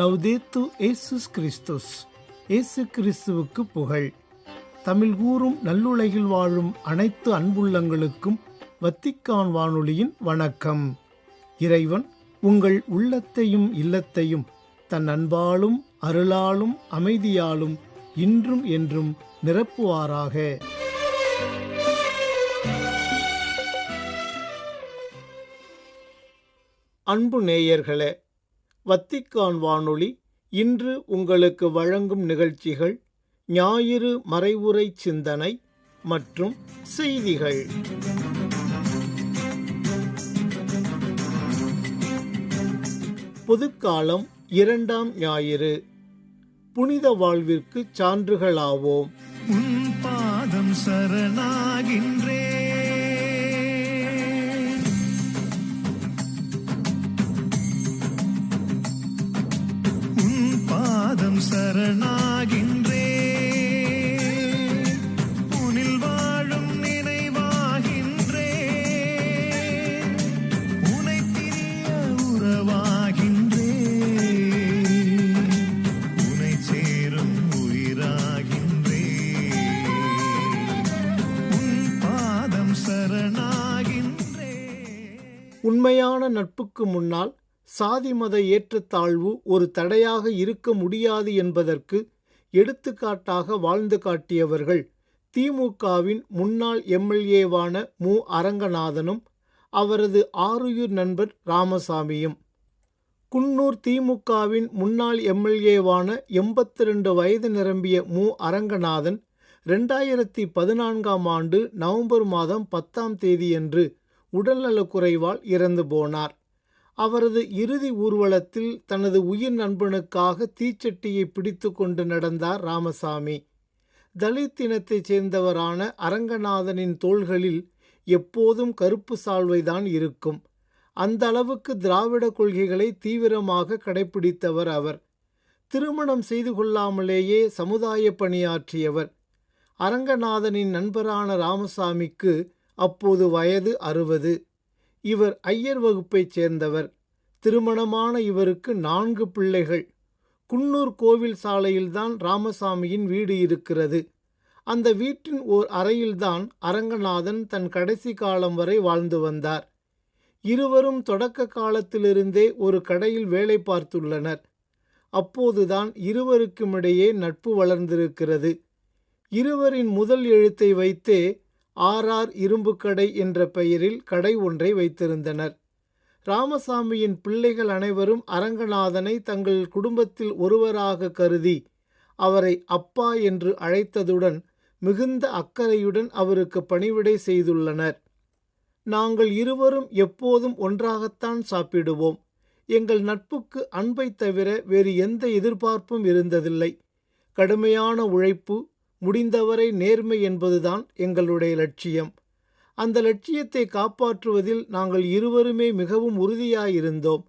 லவ்தேத்து இயேசுஸ் கிறிஸ்துஸ். இயேசு கிறிஸ்துவுக்கு புகழ். தமிழ் கூறும் நல்லுலகில் வாழும் அனைத்து அன்புள்ளங்களுக்கும் வத்திக்கான் வானொலியின் வணக்கம். இறைவன் உங்கள் உள்ளத்தையும் இல்லத்தையும் தன் அன்பாலும் அருளாலும் அமைதியாலும் இன்றும் என்றும் நிரப்புவாராக. அன்பு நேயர்களே, வத்திக்கான் வானொலி இன்று உங்களுக்கு வழங்கும் நிகழ்ச்சிகள் ஞாயிறு மறைவுரை சிந்தனை மற்றும் செய்திகள். பொதுக்காலம் 2ஆம் ஞாயிறு. புனித வாழ்விற்கு சான்றுகளாவோம். உன் பாதம் சரணாகின்றே, உன் பாதம் சரணாகின்றே, உனில் வாழும் நினைவாகின்றே, உனை பிரிய உறவாகின்றே, உனை சேரும் உயிராகின்றே, உன் பாதம் சரணாகின்றே. உண்மையான நட்புக்கு முன்னால் சாதி மத ஏற்றத்தாழ்வு ஒரு தடையாக இருக்க முடியாது என்பதற்கு எடுத்துக்காட்டாக வாழ்ந்து காட்டியவர்கள் திமுகவின் முன்னாள் எம்எல்ஏவான மு. அரங்கநாதனும் அவரது ஆருயிர் நண்பர் ராமசாமியும். குன்னூர் திமுகவின் முன்னாள் எம்எல்ஏவான 82 வயது நிரம்பிய மு. அரங்கநாதன் 2014ஆம் ஆண்டு நவம்பர் மாதம் 10ஆம் தேதியன்று உடல்நலக்குறைவால் இறந்து போனார். அவரது இறுதி ஊர்வலத்தில் தனது உயிர் நண்பனுக்காக தீச்சட்டியை பிடித்து கொண்டு நடந்தார் ராமசாமி. தலித் இனத்தைச் சேர்ந்தவரான அரங்கநாதனின் தோள்களில் எப்போதும் கருப்பு சால்வைதான் இருக்கும். அந்த அளவுக்கு திராவிட கொள்கைகளை தீவிரமாக கடைபிடித்தவர் அவர். திருமணம் செய்து கொள்ளாமலேயே சமுதாய பணியாற்றியவர். அரங்கநாதனின் நண்பரான ராமசாமிக்கு அப்போது வயது 60. இவர் ஐயர் வகுப்பைச் சேர்ந்தவர். திருமணமான இவருக்கு 4 பிள்ளைகள். குன்னூர் கோவில் சாலையில்தான் ராமசாமியின் வீடு இருக்கிறது. அந்த வீட்டின் ஓர் அறையில்தான் அரங்கநாதன் தன் கடைசி காலம் வரை வாழ்ந்து வந்தார். இருவரும் தொடக்க காலத்திலிருந்தே ஒரு கடையில் வேலை பார்த்துள்ளனர். அப்போதுதான் இருவருக்குமிடையே நட்பு வளர்ந்திருக்கிறது. இருவரின் முதல் எழுத்தை வைத்தே ஆர் இரும்பு கடை என்ற பெயரில் கடை ஒன்றை வைத்திருந்தனர். ராமசாமியின் பிள்ளைகள் அனைவரும் அரங்கநாதனை தங்கள் குடும்பத்தில் ஒருவராக கருதி அவரை அப்பா என்று அழைத்ததுடன் மிகுந்த அக்கறையுடன் அவருக்கு பணிவிடை செய்துள்ளனர். நாங்கள் இருவரும் எப்போதும் ஒன்றாகத்தான் சாப்பிடுவோம். எங்கள் நட்புக்கு அன்பை தவிர வேறு எந்த எதிர்பார்ப்பும் இருந்ததில்லை. கடுமையான உழைப்பு, முடிந்தவரை நேர்மை என்பதுதான் எங்களுடைய லட்சியம். அந்த லட்சியத்தை காப்பாற்றுவதில் நாங்கள் இருவருமே மிகவும் உறுதியாயிருந்தோம்.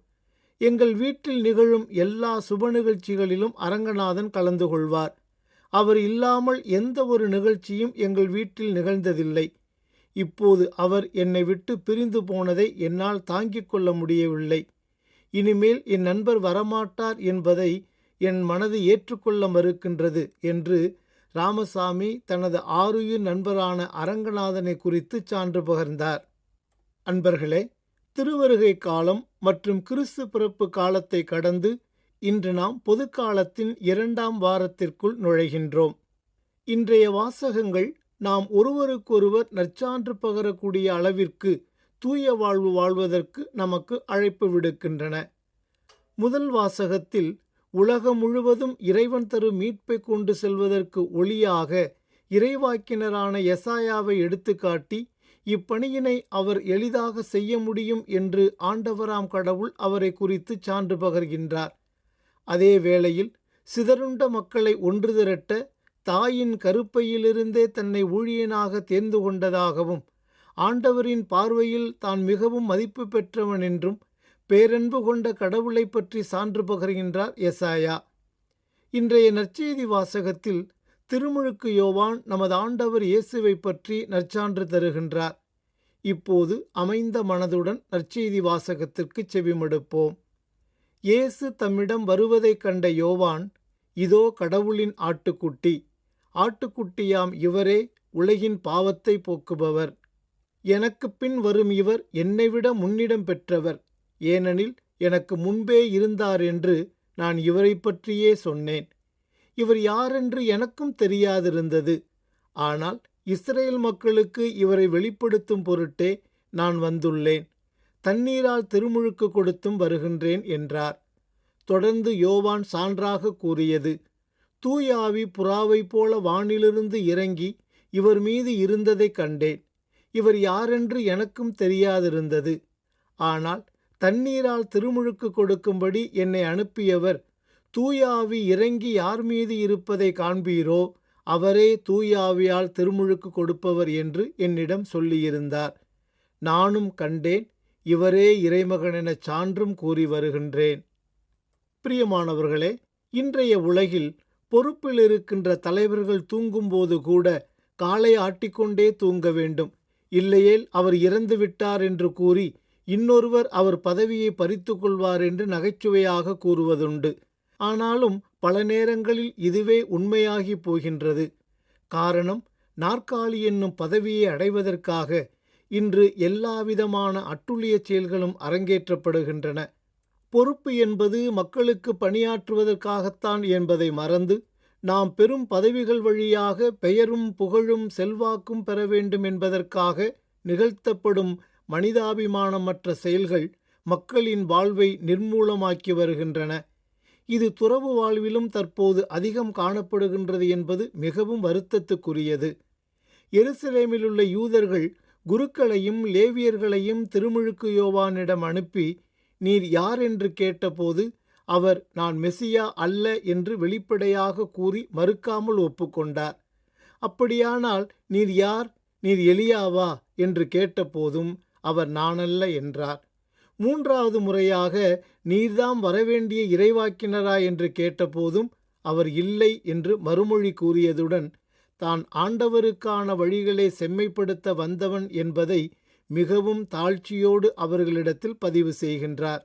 எங்கள் வீட்டில் நிகழும் எல்லா சுப நிகழ்ச்சிகளிலும் அரங்கநாதன் கலந்து கொள்வார். அவர் இல்லாமல் எந்த ஒரு நிகழ்ச்சியும் எங்கள் வீட்டில் நிகழ்ந்ததில்லை. இப்போது அவர் என்னை விட்டு பிரிந்து போனதை என்னால் தாங்கிக் கொள்ள முடியவில்லை. இனிமேல் என் நண்பர் வரமாட்டார் என்பதை என் மனது ஏற்றுக்கொள்ள மறுக்கின்றது என்று ராமசாமி தனது ஆருயிர் நண்பரான அரங்கநாதனை குறித்து சான்று பகர்ந்தார். அன்பர்களே, திருவருகை காலம் மற்றும் கிறிஸ்து பிறப்பு காலத்தை கடந்து இன்று நாம் பொதுக்காலத்தின் 2ஆம் வாரத்திற்குள் நுழைகின்றோம். இன்றைய வாசகங்கள் நாம் ஒருவருக்கொருவர் நற்சான்று பகரக்கூடிய அளவிற்கு தூய வாழ்வு வாழ்வதற்கு நமக்கு அழைப்பு விடுக்கின்றன. முதல் வாசகத்தில் உலகம் முழுவதும் இறைவன் தரும் மீட்பை கொண்டு செல்வதற்கு ஒளியாக இறைவாக்கினரான எசாயாவை எடுத்துக்காட்டி இப்பணியினை அவர் எளிதாக செய்ய முடியும் என்று ஆண்டவராம் கடவுள் அவரை குறித்து சான்று பகர்கின்றார். அதே வேளையில் சிதறுண்ட மக்களை ஒன்று திரட்ட தாயின் கருப்பையிலிருந்தே தன்னை ஊழியனாக தேர்ந்து கொண்டதாகவும் ஆண்டவரின் பார்வையில் தான் மிகவும் மதிப்பு பெற்றவன் என்றும் பேரன்பு கொண்ட கடவுளை பற்றி சான்று பகர்கின்றார் எசாயா. இன்றைய நற்செய்தி வாசகத்தில் திருமுழுக்கு யோவான் நமது ஆண்டவர் இயேசுவை பற்றி நற்சான்று தருகின்றார். இப்போது அமைந்த மனதுடன் நற்செய்தி வாசகத்திற்கு செவிமடுப்போம். இயேசு தம்மிடம் வருவதைக் கண்ட யோவான், இதோ கடவுளின் ஆட்டுக்குட்டி, ஆட்டுக்குட்டியாம் இவரே உலகின் பாவத்தை போக்குபவர். எனக்குப் பின் வரும் இவர் என்னைவிட முன்னிடம் பெற்றவர், ஏனெனில் எனக்கு முன்பே இருந்தார் என்று நான் இவரை பற்றியே சொன்னேன். இவர் யாரென்று எனக்கும் தெரியாதிருந்தது. ஆனால் இஸ்ரேல் மக்களுக்கு இவரை வெளிப்படுத்தும் பொருட்டே நான் வந்துள்ளேன். தண்ணீரால் திருமுழுக்கு கொடுத்தும் வருகின்றேன் என்றார். தொடர்ந்து யோவான் சான்றாக கூறியது, தூய ஆவி புறாவைப் போல வானிலிருந்து இறங்கி இவர் மீது இருந்ததைக் கண்டேன். இவர் யாரென்று எனக்கும் தெரியாதிருந்தது. ஆனால் தண்ணீரால் திருமுழுக்கு கொடுக்கும்படி என்னை அனுப்பியவர், தூய ஆவி இறங்கி யார் மீது இருப்பதை காண்பீரோ அவரே தூய ஆவியால் திருமுழுக்கு கொடுப்பவர் என்று என்னிடம் சொல்லியிருந்தார். நானும் கண்டேன், இவரே இறைமகனெனச் சான்றும் கூறி வருகின்றேன். பிரியமானவர்களே, இன்றைய உலகில் பொறுப்பில் இருக்கின்ற தலைவர்கள் தூங்கும்போது கூட காலை ஆட்டிக்கொண்டே தூங்க வேண்டும். இல்லையேல் அவர் இறந்து விட்டார் என்று கூறி இன்னொருவர் அவர் பதவியை பறித்து கொள்வார் என்று நகைச்சுவையாக கூறுவதுண்டு. ஆனாலும் பல நேரங்களில் இதுவே உண்மையாகி போகின்றது. காரணம், நாற்காலி என்னும் பதவியை அடைவதற்காக இன்று எல்லாவிதமான அட்டுழிய செயல்களும் அரங்கேற்றப்படுகின்றன. பொறுப்பு என்பது மக்களுக்கு பணியாற்றுவதற்காகத்தான் என்பதை மறந்து நாம் பெரும் பதவிகள் வழியாக பெயரும் புகழும் செல்வாக்கும் பெற வேண்டும் என்பதற்காக நிகழ்த்தப்படும் மனிதாபிமானமற்ற செயல்கள் மக்களின் வாழ்வை நிர்மூலமாக்கி வருகின்றன. இது துறவு வாழ்விலும் தற்போது அதிகம் காணப்படுகின்றது என்பது மிகவும் வருத்தத்துக்குரியது. எருசலேமிலுள்ள யூதர்கள் குருக்களையும் லேவியர்களையும் திருமுழுக்கு யோவானிடம் அனுப்பி, நீர் யார் என்று கேட்டபோது அவர் நான் மெசியா அல்ல என்று வெளிப்படையாக கூறி மறுக்காமல் ஒப்புக்கொண்டார். அப்படியானால் நீர் யார், நீர் எலியாவா என்று கேட்டபோதும் அவர் நானல்ல என்றார். மூன்றாவது முறையாக நீர்தாம் வரவேண்டிய இறைவாக்கினரா என்று கேட்டபோதும் அவர் இல்லை என்று மறுமொழி கூறியதுடன் தான் ஆண்டவருக்கான வழிகளை செம்மைப்படுத்த வந்தவன் என்பதை மிகவும் தாழ்ச்சியோடு அவர்களிடத்தில் பதிவு செய்கின்றார்.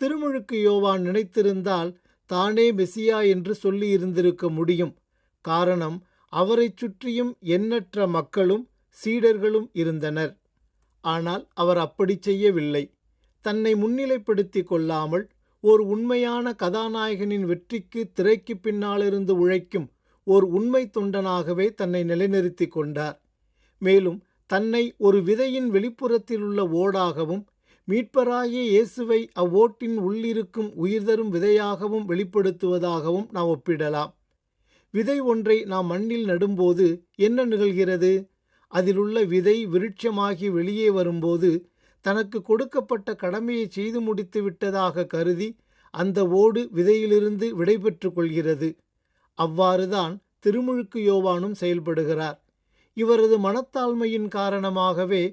திருமுழுக்கு யோவான் நினைத்திருந்தால் தானே மெசியா என்று சொல்லியிருந்திருக்க முடியும். காரணம், அவரைச் சுற்றியும் எண்ணற்ற மக்களும் சீடர்களும் இருந்தனர். ஆனால் அவர் அப்படி செய்யவில்லை. தன்னை முன்னிலைப்படுத்தி கொள்ளாமல் ஓர் உண்மையான கதாநாயகனின் வெற்றிக்கு திரைக்கு பின்னாலிருந்து உழைக்கும் ஓர் உண்மை தொண்டனாகவே தன்னை நிலைநிறுத்தி கொண்டார். மேலும் தன்னை ஒரு விதையின் வெளிப்புறத்தில் உள்ள ஓடாகவும் மீட்பராகிய இயேசுவை அவ்வோட்டின் உள்ளிருக்கும் உயிர்தரும் விதையாகவும் வெளிப்படுத்துவதாகவும் நாம் ஒப்பிடலாம். விதை ஒன்றை நாம் மண்ணில் நடும்போது என்ன நிகழ்கிறது? அதிலுள்ள விதை விருட்சமாகி வெளியே வரும்போது தனக்கு கொடுக்கப்பட்ட கடமையை செய்து முடித்து விட்டதாக கருதி அந்த ஓடு விதையிலிருந்து விடைபெற்று கொள்கிறது. அவ்வாறுதான் திருமுழுக்கு யோவானும் செயல்படுகிறார். இவரது மனத்தாழ்மையின் காரணமாகவே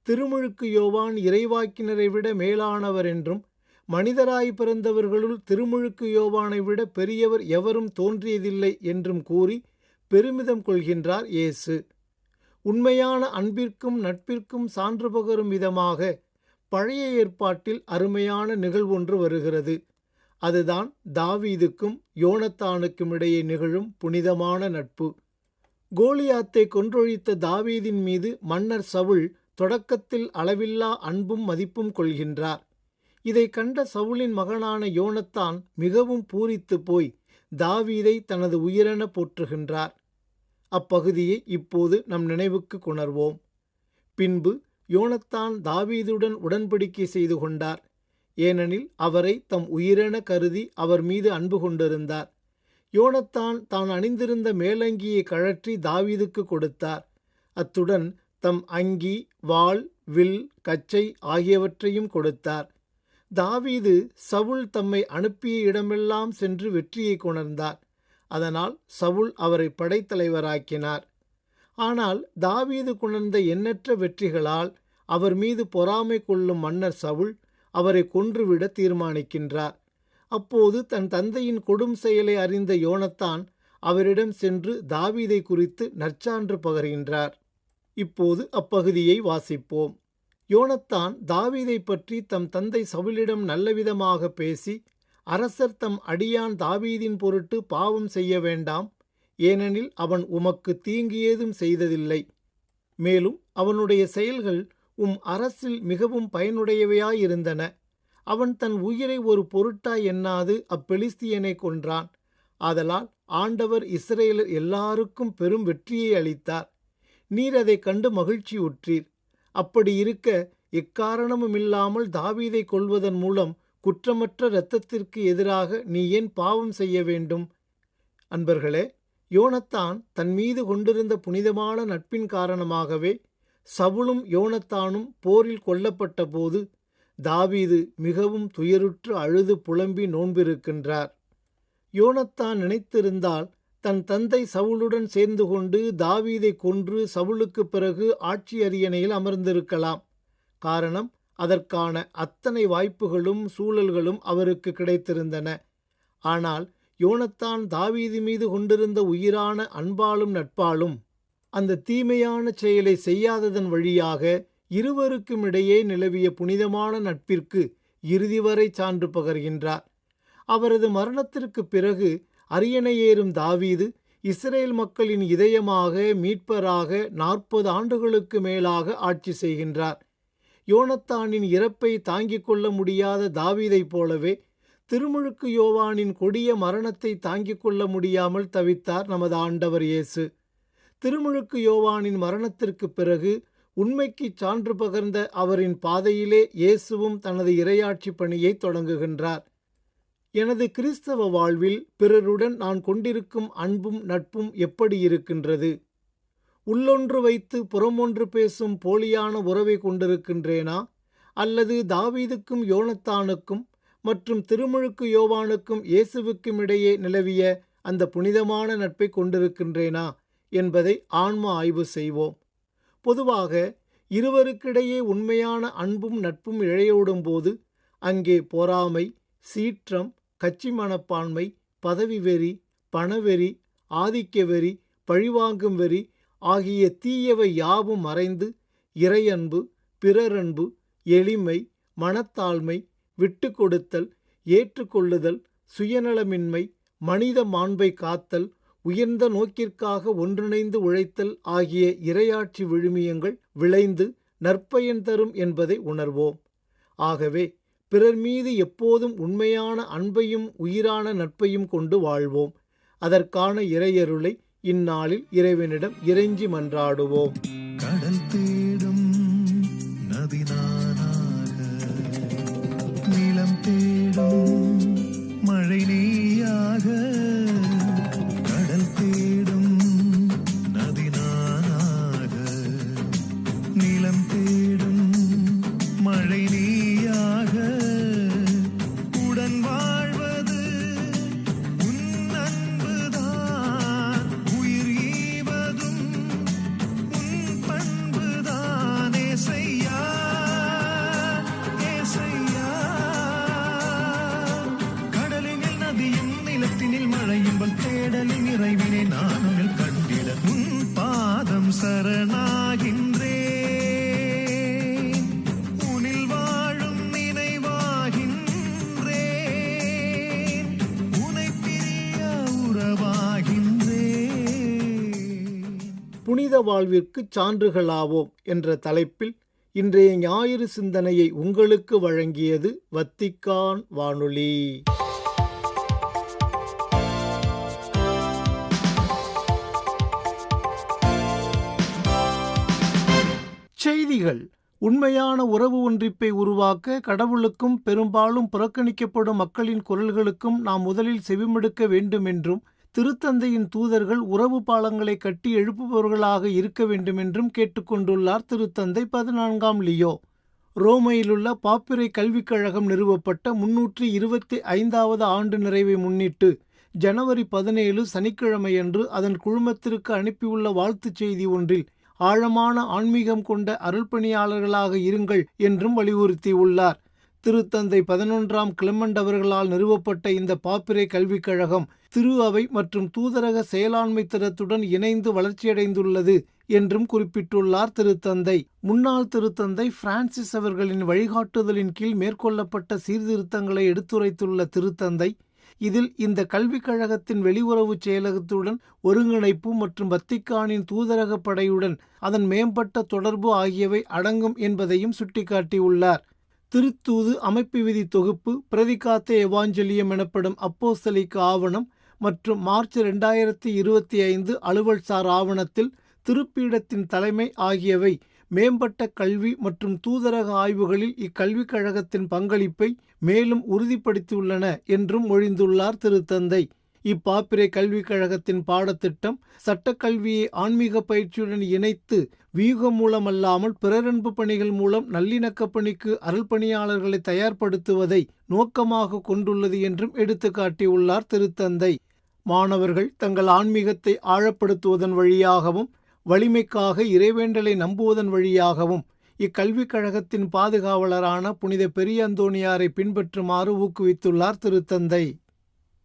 திருமுழுக்கு யோவான் இறைவாக்கினரை விட மேலானவர் என்றும், மனிதராய் பிறந்தவர்களுள் திருமுழுக்கு யோவானை விட பெரியவர் எவரும் தோன்றியதில்லை என்றும் கூறி பெருமிதம் கொள்கின்றார் இயேசு. உண்மையான அன்பிற்கும் நட்பிற்கும் சான்று பகரும் விதமாக பழைய ஏற்பாட்டில் அருமையான நிகழ்வொன்று வருகிறது. அதுதான் தாவீதுக்கும் யோனத்தானுக்கும் இடையே நிகழும் புனிதமான நட்பு. கோலியாத்தை கொன்றொழித்த தாவீதின் மீது மன்னர் சவுல் தொடக்கத்தில் அளவில்லா அன்பும் மதிப்பும் கொள்கின்றார். இதை கண்ட சவுலின் மகனான யோனத்தான் மிகவும் பூரித்து போய் தாவீதை தனது உயிரென போற்றுகின்றார். அப்பகுதியை இப்போது நம் நினைவுக்கு கொணர்வோம். பின்பு யோனத்தான் தாவீதுடன் உடன்படிக்கை செய்து கொண்டார். ஏனெனில் அவரை தம் உயிரென கருதி அவர் மீது அன்பு கொண்டிருந்தார். யோனத்தான் தான் அணிந்திருந்த மேலங்கியை கழற்றி தாவீதுக்கு கொடுத்தார். அத்துடன் தம் அங்கி, வாள், வில், கச்சை ஆகியவற்றையும் கொடுத்தார். தாவீது சவுல் தம்மை அனுப்பிய இடமெல்லாம் சென்று வெற்றியை கொணர்ந்தார். அதனால் சவுல் அவரை படைத்தலைவராக்கினார். ஆனால் தாவீது கொணர்ந்த எண்ணற்ற வெற்றிகளால் அவர் மீது பொறாமை கொள்ளும் மன்னர் சவுல் அவரை கொன்றுவிட தீர்மானிக்கின்றார். அப்போது தன் தந்தையின் கொடும் செயலை அறிந்த யோனத்தான் அவரிடம் சென்று தாவீதை குறித்து நற்சான்று பகர்கின்றார். இப்போது அப்பகுதியை வாசிப்போம். யோனத்தான் தாவீதை பற்றி தம் தந்தை சவுலிடம் நல்லவிதமாக பேசி, அரசர் தம் அடியான் தாவீதின் பொருட்டு பாவம் செய்ய வேண்டாம், ஏனெனில் அவன் உமக்கு தீங்கு ஏதும் செய்ததில்லை. மேலும் அவனுடைய செயல்கள் உம் அரசில் மிகவும் பயனுடையவையாயிருந்தன. அவன் தன் உயிரை ஒரு பொருட்டாய் எண்ணாது அப்பெலிஸ்தியனை கொன்றான். ஆதலால் ஆண்டவர் இஸ்ரவேலர் எல்லாருக்கும் பெரும் வெற்றியை அளித்தார். நீர் அதைக் கண்டு மகிழ்ச்சியுற்றீர். அப்படி இருக்க எக்காரணமுமில்லாமல் தாவீதை கொல்வதன் மூலம் குற்றமற்ற இரத்தத்திற்கு எதிராக நீ ஏன் பாவம் செய்ய வேண்டும்? அன்பர்களே, யோனத்தான் தன் மீது கொண்டிருந்த புனிதமான நட்பின் காரணமாகவே சவுலும் யோனத்தானும் போரில் கொல்லப்பட்ட போது தாவீது மிகவும் துயருற்று அழுது புலம்பி நோன்பிருக்கின்றார். யோனத்தான் நினைத்திருந்தால் தன் தந்தை சவுலுடன் சேர்ந்து கொண்டு தாவீதை கொன்று சவுலுக்கு பிறகு ஆட்சி அரியணையில் அமர்ந்திருக்கலாம். காரணம், அதற்கான அத்தனை வாய்ப்புகளும் சூழல்களும் அவருக்கு கிடைத்திருந்தன. ஆனால் யோனத்தான் தாவீது மீது கொண்டிருந்த உயிரான அன்பாலும் நட்பாலும் அந்த தீமையான செயலை செய்யாததன் வழியாக இருவருக்கும் இடையே நிலவிய புனிதமான நட்பிற்கு இறுதி வரை சான்று பகர்கின்றார். அவரது மரணத்திற்கு பிறகு அரியணையேறும் தாவீது இஸ்ரேல் மக்களின் இதயமாக மீட்பராக 40 ஆண்டுகளுக்கு மேலாக ஆட்சி செய்கின்றார். யோனத்தானின் இறப்பை தாங்கிக் கொள்ள முடியாத தாவீதைப் போலவே திருமுழுக்கு யோவானின் கொடிய மரணத்தை தாங்கிக் கொள்ள முடியாமல் தவித்தார் நமது ஆண்டவர் இயேசு. திருமுழுக்கு யோவானின் மரணத்திற்கு பிறகு உண்மைக்கு சான்று பகர்ந்த அவரின் பாதையிலே இயேசுவும் தனது இறையாட்சி பணியை தொடங்குகின்றார். எனது கிறிஸ்தவ வாழ்வில் பிறருடன் நான் கொண்டிருக்கும் அன்பும் நட்பும் எப்படி இருக்கின்றது? உள்ளொன்று வைத்து புறமொன்று பேசும் போலியான உறவை கொண்டிருக்கின்றேனா? அல்லது தாவீதுக்கும் யோனத்தானுக்கும் மற்றும் திருமுழுக்கு யோவானுக்கும் இயேசுவுக்கும் இடையே நிலவிய அந்த புனிதமான நட்பை கொண்டிருக்கின்றேனா என்பதை ஆன்ம ஆய்வு செய்வோம். பொதுவாக இருவருக்கிடையே உண்மையான அன்பும் நட்பும் இழையோடும் போது அங்கே பொறாமை, சீற்றம், கட்சி மனப்பான்மை, பதவி வெறி, பணவெறி, ஆதிக்க வெறி, பழிவாங்கும் வெறி ஆகிய தீயவை யாவும் மறைந்து இறையன்பு, பிறரன்பு, எளிமை, மனத்தாழ்மை, விட்டு கொடுத்தல், ஏற்றுக்கொள்ளுதல், சுயநலமின்மை, மனித மாண்பை காத்தல், உயர்ந்த நோக்கிற்காக ஒன்றிணைந்து உழைத்தல் ஆகிய இறையாட்சி விழுமியங்கள் விளைந்து நற்பயன் தரும் என்பதை உணர்வோம். ஆகவே பிறர் மீது எப்போதும் உண்மையான அன்பையும் உயிரான நட்பையும் கொண்டு வாழ்வோம். அதற்கான இறையருளை இந்நாளில் இறைவனிடம் இறைஞ்சி மன்றாடுவோம். கடல் தேடும் நதி நானாக, நிலம் தேடும் மழை நீயாக. கடல் தேடும் நதி நானாக, நிலம் தேடும் மழை நீயாக. உடன் வாழ்வது உன் அன்புதான், உயிர் ஈவதும் உன் பண்புதான். ஏசையா, ஏசையா. கடலினில் நதியும் நிலத்தினில் மழையும் தேடலின் நிறைவினை நானும் கண்டிட உன் பாதம் சரணாகின்றே. புனித வாழ்விற்கு சான்றுகளாவோம் என்ற தலைப்பில் இன்றைய ஞாயிறு சிந்தனையை உங்களுக்கு வழங்கியது வத்திக்கான் வானொலி. செய்திகள். உண்மையான உறவு ஒன்றிப்பை உருவாக்க கடவுளுக்கும் பெரும்பாலும் புறக்கணிக்கப்படும் மக்களின் குரல்களுக்கும் நாம் முதலில் செவிமடுக்க வேண்டும் என்றும், திருத்தந்தையின் தூதர்கள் உறவு பாலங்களை கட்டி எழுப்புபவர்களாக இருக்க வேண்டுமென்றும் கேட்டுக்கொண்டுள்ளார் திருத்தந்தை 14ஆம் லியோ. ரோமையிலுள்ள பாப்பிரை கல்விக் கழகம் நிறுவப்பட்ட 325வது ஆண்டு நிறைவை முன்னிட்டு ஜனவரி 17 சனிக்கிழமையன்று அதன் குழுமத்திற்கு அனுப்பியுள்ள வாழ்த்துச் செய்தி ஒன்றில் ஆழமான ஆன்மீகம் கொண்ட அருள்பணியாளர்களாக இருங்கள் என்றும் வலியுறுத்தியுள்ளார். திருத்தந்தை 11ஆம் கிளெமெண்ட் அவர்களால் நிறுவப்பட்ட இந்த பாப்பிரை கல்விக் கழகம் திரு அவை மற்றும் தூதரக செயலாண்மை திறத்துடன் இணைந்து வளர்ச்சியடைந்துள்ளது என்றும் குறிப்பிட்டுள்ளார் திருத்தந்தை. முன்னாள் திருத்தந்தை பிரான்சிஸ் அவர்களின் வழிகாட்டுதலின் கீழ் மேற்கொள்ளப்பட்ட சீர்திருத்தங்களை எடுத்துரைத்துள்ள திருத்தந்தை இதில் இந்த கல்விக் கழகத்தின் வெளியுறவு செயலகத்துடன் ஒருங்கிணைப்பு மற்றும் வத்திக்கானின் தூதரக படையுடன் அதன் மேம்பட்ட தொடர்பு ஆகியவை அடங்கும் என்பதையும் சுட்டிக்காட்டியுள்ளார். திருத்தூது அமைப்பு விதி தொகுப்பு, பிரதிகாத்தே எவாஞ்சலியம் எனப்படும் அப்போஸ்தலிக்க ஆவணம் மற்றும் மார்ச் 2025 அலுவல்சார் ஆவணத்தில் திருப்பீடத்தின் தலைமை ஆகியவை மேம்பட்ட கல்வி மற்றும் தூதரக ஆய்வுகளில் இக்கல்விக் கழகத்தின் பங்களிப்பை மேலும் உறுதிப்படுத்தியுள்ளன என்றும் மொழிந்துள்ளார் திருத்தந்தை. இப்பாப்பிரை கல்விக் கழகத்தின் பாடத்திட்டம் சட்டக்கல்வியை ஆன்மீக பயிற்சியுடன் இணைத்து வியூகம் மூலமல்லாமல் பிறரன்பு பணிகள் மூலம் நல்லிணக்க பணிக்கு அருள்பணியாளர்களை தயார்படுத்துவதை நோக்கமாக கொண்டுள்ளது என்றும் எடுத்துக்காட்டியுள்ளார் திருத்தந்தை. மாணவர்கள் தங்கள் ஆன்மீகத்தை ஆழப்படுத்துவதன் வழியாகவும் வலிமைக்காக இறைவேண்டலை நம்புவதன் வழியாகவும் இக்கல்விக் கழகத்தின் பாதுகாவலரான புனித பெரிய அந்தோணியாரை பின்பற்றுமாறு ஊக்குவித்துள்ளார் திருத்தந்தை.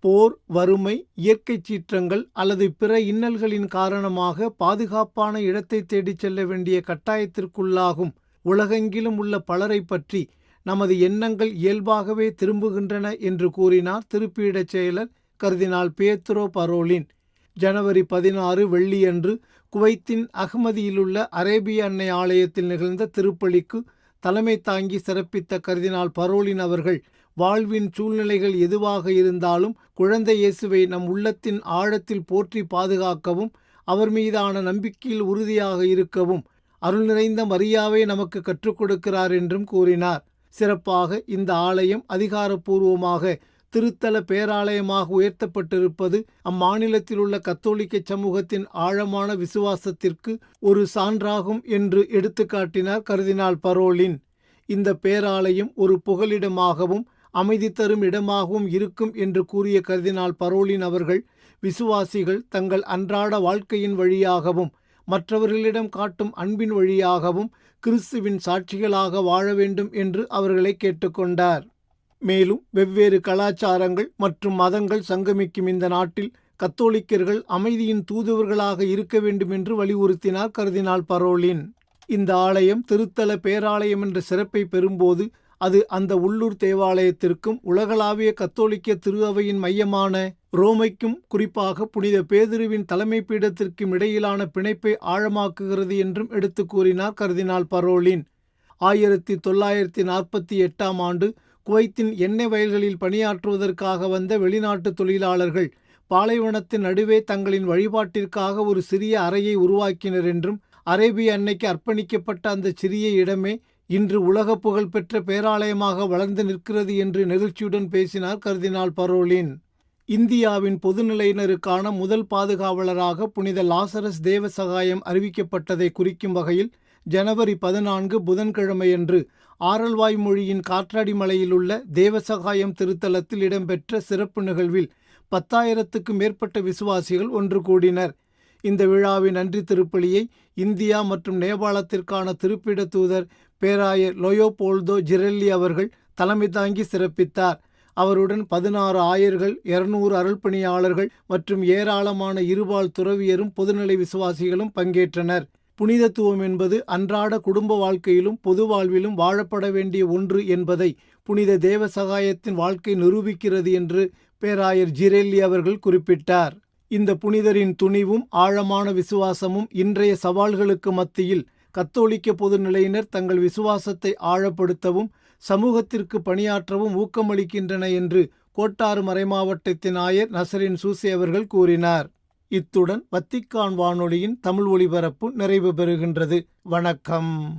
போர், வறுமை, இயற்கை சீற்றங்கள் அல்லது பிற இன்னல்களின் காரணமாக பாதுகாப்பான இடத்தை தேடிச் செல்ல வேண்டிய கட்டாயத்திற்குள்ளாகும் உலகெங்கிலும் உள்ள பலரை பற்றி நமது எண்ணங்கள் இயல்பாகவே திரும்புகின்றன என்று கூறினார் திருப்பீடச் செயலர் கர்தினால் பியத்ரோ பரோலின். ஜனவரி 16 வெள்ளியன்று குவைத்தின் அகமதியிலுள்ள அரேபிய அன்னை ஆலயத்தில் நிகழ்ந்த திருப்பலிக்கு தலைமை தாங்கி சிறப்பித்த கர்தினால் பரோலின் அவர்கள் வாழ்வின் சூழ்நிலைகள் எதுவாக இருந்தாலும் குழந்தை இயேசுவை நம் உள்ளத்தின் ஆழத்தில் போற்றி பாதுகாக்கவும் அவர் மீதான நம்பிக்கையில் உறுதியாக இருக்கவும் அருள் நிறைந்த மரியாவை நமக்கு கற்றுக் கொடுக்கிறார் என்றும் கூறினார். சிறப்பாக இந்த ஆலயம் அதிகாரப்பூர்வமாக திருத்தல பேராலயமாக உயர்த்தப்பட்டிருப்பது அம்மாநிலத்தில் உள்ள கத்தோலிக்க சமூகத்தின் ஆழமான விசுவாசத்திற்கு ஒரு சான்றாகும் என்று எடுத்துக்காட்டினார் கர்தினால் பரோலின். இந்த பேராலயம் ஒரு புகலிடமாகவும் அமைதி தரும் இடமாகவும் இருக்கும் என்று கூறிய கர்தினால் பரோலின் அவர்கள் விசுவாசிகள் தங்கள் அன்றாட வாழ்க்கையின் வழியாகவும் மற்றவர்களிடம் காட்டும் அன்பின் வழியாகவும் கிறிஸ்துவின் சாட்சிகளாக வாழ வேண்டும் என்று அவர்களை கேட்டுக்கொண்டார். மேலும் வெவ்வேறு கலாச்சாரங்கள் மற்றும் மதங்கள் சங்கமிக்கும் இந்த நாட்டில் கத்தோலிக்கர்கள் அமைதியின் தூதுவர்களாக இருக்க வேண்டும் என்று வலியுறுத்தினார் கர்தினால் பரோலின். இந்த ஆலயம் திருத்தல பேராலயம் என்ற சிறப்பை பெறும்போது அது அந்த உள்ளூர் தேவாலயத்திற்கும் உலகளாவிய கத்தோலிக்க திரு அவையின் மையமான ரோமைக்கும் குறிப்பாக புனித பேதுருவின் தலைமை பீடத்திற்கும் இடையிலான பிணைப்பை ஆழமாக்குகிறது என்றும் எடுத்து கூறினார் கர்தினால் பரோலின். 1948 ஆண்டு குவைத்தின் எண்ணெய் வயல்களில் பணியாற்றுவதற்காக வந்த வெளிநாட்டு தொழிலாளர்கள் பாலைவனத்தின் நடுவே தங்களின் வழிபாட்டிற்காக ஒரு சிறிய அறையை உருவாக்கினர் என்றும் அரேபிய அன்னைக்கு அர்ப்பணிக்கப்பட்ட அந்த சிறிய இடமே இன்று உலக புகழ் பெற்ற பேராலயமாக வளர்ந்து நிற்கிறது என்று நெகிழ்ச்சியுடன் பேசினார் கர்தினால் பரோலின். இந்தியாவின் பொதுநிலையினருக்கான முதல் பாதுகாவலராக புனித லாசரஸ் தேவசகாயம் அறிவிக்கப்பட்டதை குறிக்கும் வகையில் ஜனவரி 14 புதன்கிழமையன்று ஆரல்வாய் மொழியின் காற்றாடி மலையில் உள்ள தேவசகாயம் திருத்தலத்தில் இடம்பெற்ற சிறப்பு நிகழ்வில் 10,000க்கும் மேற்பட்ட விசுவாசிகள் ஒன்று கூடினர். இந்த விழாவின் நன்றி திருப்பலியை இந்தியா மற்றும் நேபாளத்திற்கான திருப்பிட தூதர் பேராயர் லோயோபோல்தோ ஜிரெல்லி அவர்கள் தலைமை தாங்கி சிறப்பித்தார். அவருடன் 16 ஆயர்கள், 200 அருள்பணியாளர்கள் மற்றும் ஏராளமான இருபால் துறவியரும் பொதுநிலை விசுவாசிகளும் பங்கேற்றனர். புனிதத்துவம் என்பது அன்றாட குடும்ப வாழ்க்கையிலும் பொது வாழ்விலும் வாழப்பட வேண்டிய ஒன்று என்பதை புனித தேவசகாயத்தின் வாழ்க்கை நிரூபிக்கிறது என்று பேராயர் ஜிரெல்லி அவர்கள் குறிப்பிட்டார். இந்த புனிதரின் துணிவும் ஆழமான விசுவாசமும் இன்றைய சவால்களுக்கு மத்தியில் கத்தோலிக்க பொதுநிலையினர் தங்கள் விசுவாசத்தை ஆழப்படுத்தவும் சமூகத்திற்கு பணியாற்றவும் ஊக்கமளிக்கின்றன என்று கோட்டாறு மறைமாவட்டத்தின் ஆயர் நசரின் சூசே அவர்கள் கூறினார். இத்துடன் வத்திக்கான் வானொலியின் தமிழ் ஒலிபரப்பு நிறைவு பெறுகின்றது. வணக்கம்.